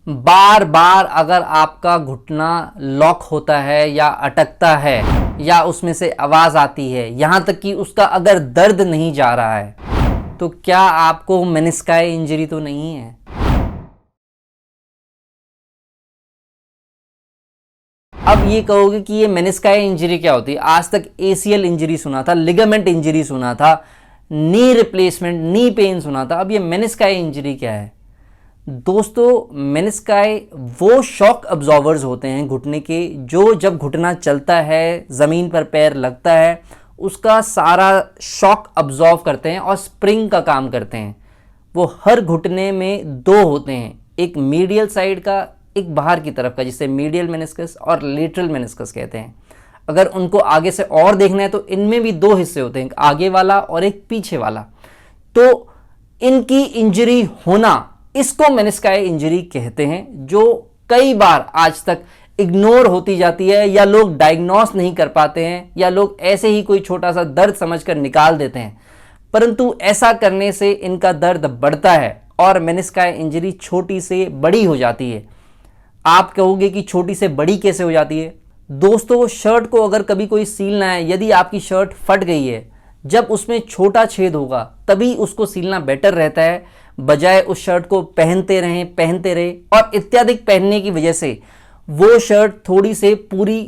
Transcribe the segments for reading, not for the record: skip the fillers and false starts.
बार बार अगर आपका घुटना लॉक होता है या अटकता है या उसमें से आवाज़ आती है, यहाँ तक कि उसका अगर दर्द नहीं जा रहा है, तो क्या आपको मेनिस्काई इंजरी तो नहीं है? अब ये कहोगे कि ये मेनिस्काई इंजरी क्या होती है? आज तक एसीएल इंजरी सुना था, लिगामेंट इंजरी सुना था, नी रिप्लेसमेंट, नी पेन सुना था। अब ये मेनिस्काई इंजरी क्या है? दोस्तों, मेनिस्काई वो शॉक अब्जॉर्वर्स होते हैं घुटने के, जो जब घुटना चलता है, ज़मीन पर पैर लगता है, उसका सारा शॉक अब्जॉर्व करते हैं और स्प्रिंग का काम करते हैं। वो हर घुटने में दो होते हैं, एक मीडियल साइड का, एक बाहर की तरफ का, जिसे मीडियल मेनिस्कस और लेटरल मेनिस्कस कहते हैं। अगर उनको आगे से और देखना है तो इनमें भी दो हिस्से होते हैं, एक आगे वाला और एक पीछे वाला। तो इनकी इंजरी होना, इसको मेनिस्काई इंजरी कहते हैं, जो कई बार आज तक इग्नोर होती जाती है या लोग डायग्नोस नहीं कर पाते हैं या लोग ऐसे ही कोई छोटा सा दर्द समझकर निकाल देते हैं। परंतु ऐसा करने से इनका दर्द बढ़ता है और मेनिस्काई इंजरी छोटी से बड़ी हो जाती है। आप कहोगे कि छोटी से बड़ी कैसे हो जाती है? दोस्तों, शर्ट को अगर कभी कोई सीलना है, यदि आपकी शर्ट फट गई है, जब उसमें छोटा छेद होगा तभी उसको सीलना बेटर रहता है, बजाय उस शर्ट को पहनते रहे और इत्यादिक पहनने की वजह से वो शर्ट थोड़ी से पूरी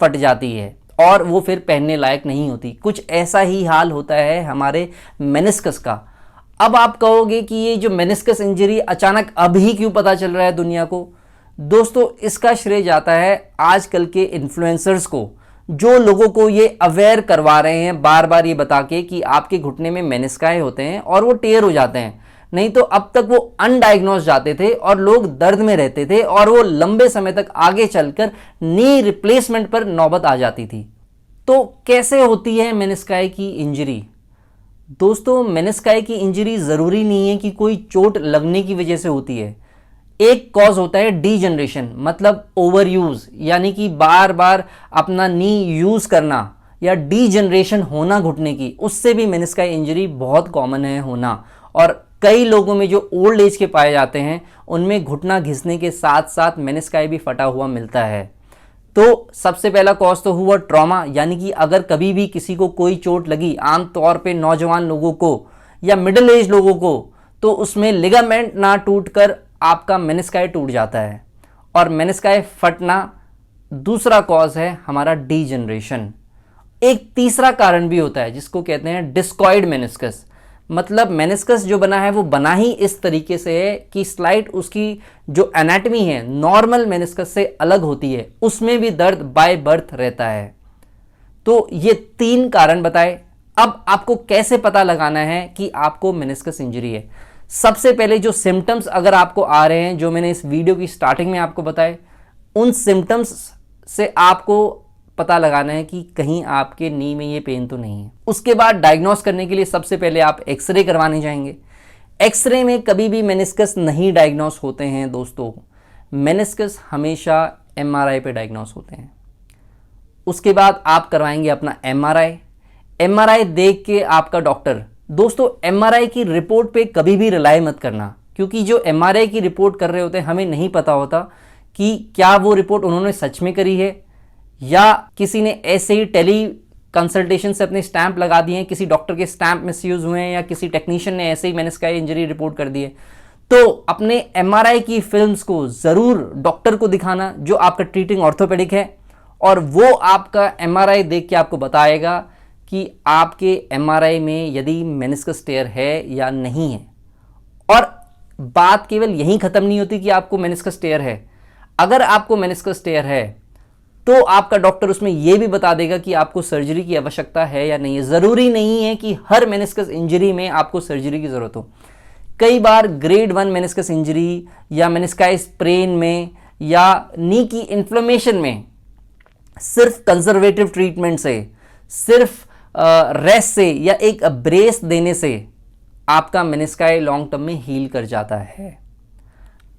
फट जाती है और वो फिर पहनने लायक नहीं होती। कुछ ऐसा ही हाल होता है हमारे मेनिस्कस का। अब आप कहोगे कि ये जो मेनिस्कस इंजरी अचानक अभी क्यों पता चल रहा है दुनिया को? दोस्तों, इसका श्रेय जाता है आजकल के इन्फ्लुएंसर्स को, जो लोगों को ये अवेयर करवा रहे हैं बार बार ये बता के कि आपके घुटने में मेनिस्काई होते हैं और वो टेयर हो जाते हैं। नहीं तो अब तक वो अनडायग्नोस जाते थे और लोग दर्द में रहते थे और वो लंबे समय तक आगे चलकर नी रिप्लेसमेंट पर नौबत आ जाती थी। तो कैसे होती है मेनिस्काई की इंजरी? दोस्तों, मेनिस्काई की इंजरी ज़रूरी नहीं है कि कोई चोट लगने की वजह से होती है। एक कॉज होता है डीजनरेशन, मतलब ओवर यूज, यानी कि बार बार अपना नी यूज करना या डीजनरेशन होना घुटने की, उससे भी मेनिस्काई इंजरी बहुत कॉमन है होना। और कई लोगों में जो ओल्ड एज के पाए जाते हैं उनमें घुटना घिसने के साथ साथ मेनिस्काई भी फटा हुआ मिलता है। तो सबसे पहला कॉज तो हुआ ट्रॉमा, यानी कि अगर कभी भी किसी को कोई चोट लगी, आमतौर पे नौजवान लोगों को या मिडिल एज लोगों को, तो उसमें लिगामेंट ना टूटकर आपका मेनिस्काई टूट जाता है और मेनिस्काई फटना दूसरा कॉज है हमारा डीजनरेशन। एक तीसरा कारण भी होता है जिसको कहते हैं डिस्कॉइड मेनिस्कस, मतलब मेनिस्कस जो बना है वो बना ही इस तरीके से है कि स्लाइट उसकी जो एनाटमी है नॉर्मल मेनिस्कस से अलग होती है, उसमें भी दर्द बाय बर्थ रहता है। तो ये तीन कारण बताए। अब आपको कैसे पता लगाना है कि आपको मेनिस्कस इंजरी है? सबसे पहले जो सिम्टम्स अगर आपको आ रहे हैं, जो मैंने इस वीडियो की स्टार्टिंग में आपको बताए, उन सिम्टम्स से आपको पता लगाना है कि कहीं आपके नी में ये पेन तो नहीं है। उसके बाद डायग्नोस करने के लिए सबसे पहले आप एक्सरे करवाने जाएंगे। एक्सरे में कभी भी मेनिस्कस नहीं डायग्नोस होते हैं दोस्तों, मेनिस्कस हमेशा एमआरआई पे डायग्नोस होते हैं। उसके बाद आप करवाएंगे अपना एमआरआई। एमआरआई देख के आपका डॉक्टर, दोस्तों एमआरआई की रिपोर्ट पे कभी भी रिलाई मत करना, क्योंकि जो एमआरआई की रिपोर्ट कर रहे होते हैं हमें नहीं पता होता कि क्या वो रिपोर्ट उन्होंने सच में करी है या किसी ने ऐसे ही टेली कंसल्टेशन से अपने स्टैंप लगा दिए हैं, किसी डॉक्टर के स्टैंप मिसयूज हुए हैं या किसी टेक्नीशियन ने ऐसे ही मेनिस्काई इंजरी रिपोर्ट कर दी है। तो अपने एमआरआई की फिल्म्स को ज़रूर डॉक्टर को दिखाना जो आपका ट्रीटिंग ऑर्थोपेडिक है, और वो आपका एमआरआई देख के आपको बताएगा कि आपके एमआरआई में यदि मेनिस्कस टेयर है या नहीं है। और बात केवल यहीं ख़त्म नहीं होती कि आपको मेनिस्कस टेयर है। अगर आपको मेनिस्कस टेयर है तो आपका डॉक्टर उसमें यह भी बता देगा कि आपको सर्जरी की आवश्यकता है या नहीं है। ज़रूरी नहीं है कि हर मेनिस्कस इंजरी में आपको सर्जरी की ज़रूरत हो। कई बार ग्रेड 1 मेनिस्कस इंजरी या मेनिस्काई स्प्रेन में या नी की इन्फ्लेमेशन में सिर्फ कंजर्वेटिव ट्रीटमेंट से, सिर्फ रेस्ट से या एक ब्रेस देने से आपका मेनिस्काई लॉन्ग टर्म में हील कर जाता है।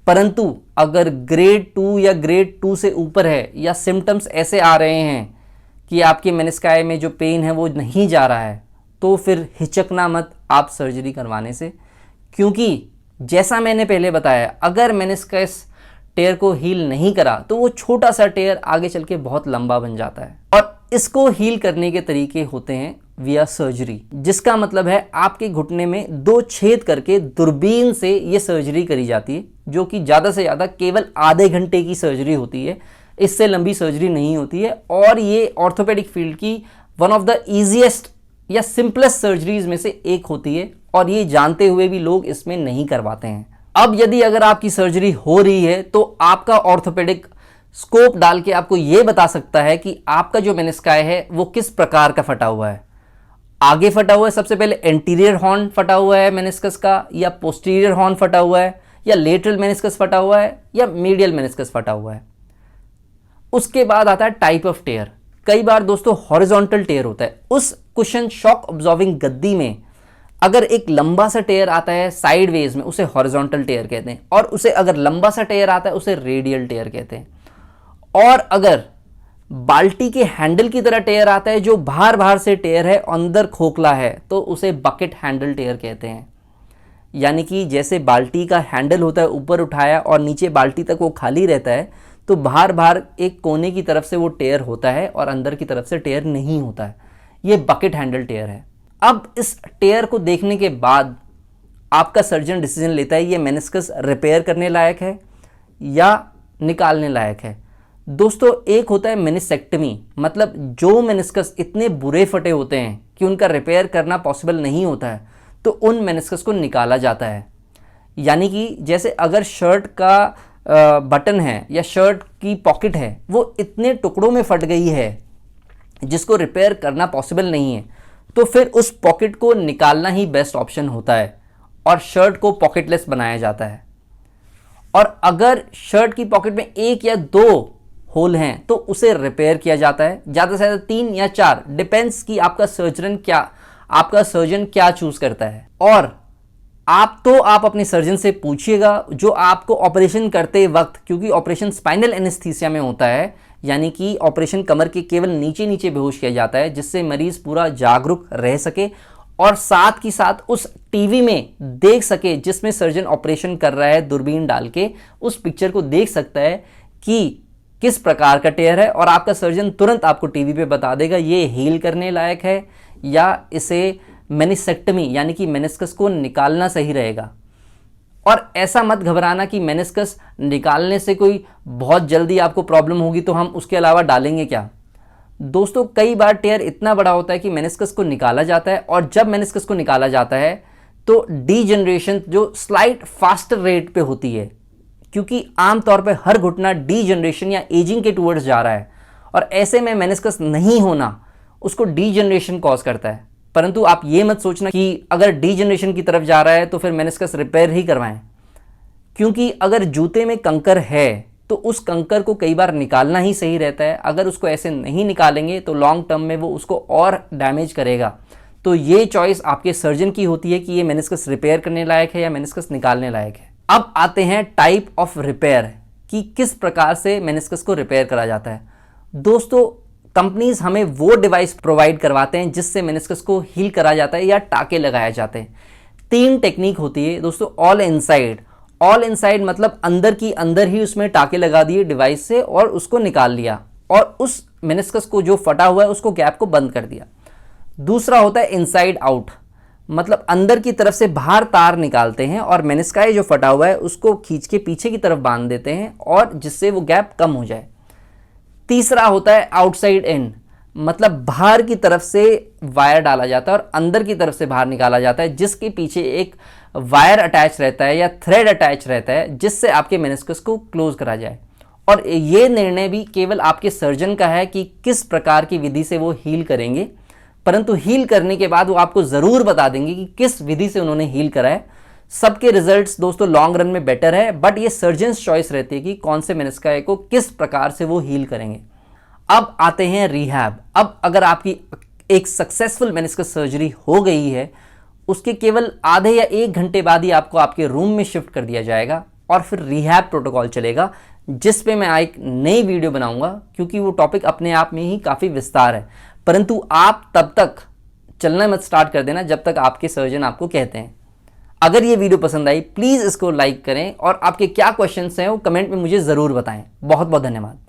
परंतु अगर ग्रेड 2 या ग्रेड 2 से ऊपर है या सिम्टम्स ऐसे आ रहे हैं कि आपके मेनिस्काई में जो पेन है वो नहीं जा रहा है, तो फिर हिचकना मत आप सर्जरी करवाने से। क्योंकि जैसा मैंने पहले बताया, अगर मेनिस्कस टेयर को हील नहीं करा तो वो छोटा सा टेयर आगे चल के बहुत लंबा बन जाता है। और इसको हील करने के तरीके होते हैं विया सर्जरी, जिसका मतलब है आपके घुटने में 2 छेद करके दूरबीन से ये सर्जरी करी जाती है, जो कि ज़्यादा से ज़्यादा केवल आधे घंटे की सर्जरी होती है, इससे लंबी सर्जरी नहीं होती है। और ये ऑर्थोपेडिक फील्ड की वन ऑफ द ईजीएस्ट या सिंपलेस्ट सर्जरीज में से एक होती है, और ये जानते हुए भी लोग इसमें नहीं करवाते हैं। अब यदि अगर आपकी सर्जरी हो रही है तो आपका ऑर्थोपेडिक स्कोप डाल के आपको ये बता सकता है कि आपका जो मेनिस्काई है वो किस प्रकार का फटा हुआ है। आगे फटा हुआ है, सबसे पहले एंटीरियर हॉर्न फटा हुआ है मेनिस्कस का, या पोस्टीरियर हॉर्न फटा हुआ है, या लेटरल मेनिस्कस फटा हुआ है, या मीडियल मेनिस्कस फटा हुआ है। उसके बाद आता है टाइप ऑफ टेयर। कई बार दोस्तों हॉरिजॉन्टल टेयर होता है। उस कुशन शॉक ऑब्जॉर्विंग गद्दी में अगर एक लंबा सा टेयर आता है साइडवेज में, उसे हॉरिजॉन्टल टेयर कहते हैं, और उसे अगर लंबा सा टेयर आता है उसे रेडियल टेयर कहते हैं। और अगर बाल्टी के हैंडल की तरह टेयर आता है जो बाहर बाहर से टेयर है, अंदर खोखला है, तो उसे बकेट हैंडल टेयर कहते हैं। यानी कि जैसे बाल्टी का हैंडल होता है ऊपर उठाया और नीचे बाल्टी तक वो खाली रहता है, तो बाहर बाहर एक कोने की तरफ से वो टेयर होता है और अंदर की तरफ से टेयर नहीं होता है। ये बकेट हैंडल टेयर है। अब इस टेयर को देखने के बाद आपका सर्जन डिसीजन लेता है ये मेनिस्कस रिपेयर करने लायक है या निकालने लायक है। दोस्तों, एक होता है मेनिसेक्टमी, मतलब जो मेनिस्कस इतने बुरे फटे होते हैं कि उनका रिपेयर करना पॉसिबल नहीं होता है, तो उन मेनिस्कस को निकाला जाता है। यानी कि जैसे अगर शर्ट का बटन है या शर्ट की पॉकेट है, वो इतने टुकड़ों में फट गई है जिसको रिपेयर करना पॉसिबल नहीं है, तो फिर उस पॉकेट को निकालना ही बेस्ट ऑप्शन होता है और शर्ट को पॉकेटलेस बनाया जाता है। और अगर शर्ट की पॉकेट में 1 या 2 होल हैं तो उसे रिपेयर किया जाता है, ज़्यादा से ज़्यादा 3 या 4, डिपेंड्स कि आपका सर्जन क्या चूज करता है। और आप अपने सर्जन से पूछिएगा जो आपको ऑपरेशन करते वक्त, क्योंकि ऑपरेशन स्पाइनल एनेस्थीसिया में होता है, यानी कि ऑपरेशन कमर के केवल नीचे नीचे बेहोश किया जाता है, जिससे मरीज पूरा जागरूक रह सके और साथ ही साथ उस टीवी में देख सके जिसमें सर्जन ऑपरेशन कर रहा है, दूरबीन डाल के उस पिक्चर को देख सकता है कि किस प्रकार का टेयर है, और आपका सर्जन तुरंत आपको टीवी पे बता देगा ये हील करने लायक है या इसे मेनिसेक्टमी यानी कि मेनिस्कस को निकालना सही रहेगा। और ऐसा मत घबराना कि मेनिस्कस निकालने से कोई बहुत जल्दी आपको प्रॉब्लम होगी तो हम उसके अलावा डालेंगे क्या। दोस्तों, कई बार टेयर इतना बड़ा होता है कि मेनिस्कस को निकाला जाता है, और जब मेनिस्कस को निकाला जाता है तो डीजनरेशन जो स्लाइट फास्टर रेट पे होती है, क्योंकि आमतौर पे हर घुटना डीजनरेशन या एजिंग के टूवर्ड्स जा रहा है, और ऐसे में मेनिस्कस नहीं होना उसको डीजनरेशन कॉज करता है। परंतु आप ये मत सोचना कि अगर डीजनरेशन की तरफ जा रहा है तो फिर मेनिस्कस रिपेयर ही करवाएं, क्योंकि अगर जूते में कंकर है तो उस कंकर को कई बार निकालना ही सही रहता है। अगर उसको ऐसे नहीं निकालेंगे तो लॉन्ग टर्म में वो उसको और डैमेज करेगा। तो ये चॉइस आपके सर्जन की होती है कि ये मेनिस्कस रिपेयर करने लायक है या मेनिस्कस निकालने लायक है। अब आते हैं टाइप ऑफ रिपेयर कि किस प्रकार से मेनिस्कस को रिपेयर करा जाता है। दोस्तों, कंपनीज हमें वो डिवाइस प्रोवाइड करवाते हैं जिससे मेनिस्कस को हील करा जाता है या टाके लगाए जाते हैं। 3 टेक्निक होती है दोस्तों। ऑल इनसाइड मतलब अंदर की अंदर ही उसमें टाके लगा दिए डिवाइस से और उसको निकाल लिया, और उस मेनिस्कस को जो फटा हुआ है उसको गैप को बंद कर दिया। दूसरा होता है इनसाइड आउट, मतलब अंदर की तरफ से बाहर तार निकालते हैं और मेनिस्काई जो फटा हुआ है उसको खींच के पीछे की तरफ बांध देते हैं, और जिससे वो गैप कम हो जाए। तीसरा होता है आउटसाइड इन, मतलब बाहर की तरफ से वायर डाला जाता है और अंदर की तरफ से बाहर निकाला जाता है, जिसके पीछे एक वायर अटैच रहता है या थ्रेड अटैच रहता है, जिससे आपके मेनिस्कस को क्लोज करा जाए। और ये निर्णय भी केवल आपके सर्जन का है कि किस प्रकार की विधि से वो हील करेंगे, परंतु हील करने के बाद वो आपको ज़रूर बता देंगे कि किस विधि से उन्होंने हील करा है। सबके रिजल्ट्स दोस्तों लॉन्ग रन में बेटर है, बट ये सर्जन्स चॉइस रहती है कि कौन से मेनिस्काई को किस प्रकार से वो हील करेंगे। अब आते हैं रिहैब। अब अगर आपकी एक सक्सेसफुल मेनिस्कस सर्जरी हो गई है, उसके केवल आधे या 1 घंटे बाद ही आपको आपके रूम में शिफ्ट कर दिया जाएगा और फिर रिहैब प्रोटोकॉल चलेगा, जिस पे मैं एक नई वीडियो बनाऊंगा, क्योंकि वो टॉपिक अपने आप में ही काफ़ी विस्तार है। परंतु आप तब तक चलना मत स्टार्ट कर देना जब तक आपके सर्जन आपको कहते हैं। अगर ये वीडियो पसंद आई प्लीज़ इसको लाइक करें और आपके क्या क्वेश्चंस हैं वो कमेंट में मुझे ज़रूर बताएं। बहुत बहुत धन्यवाद।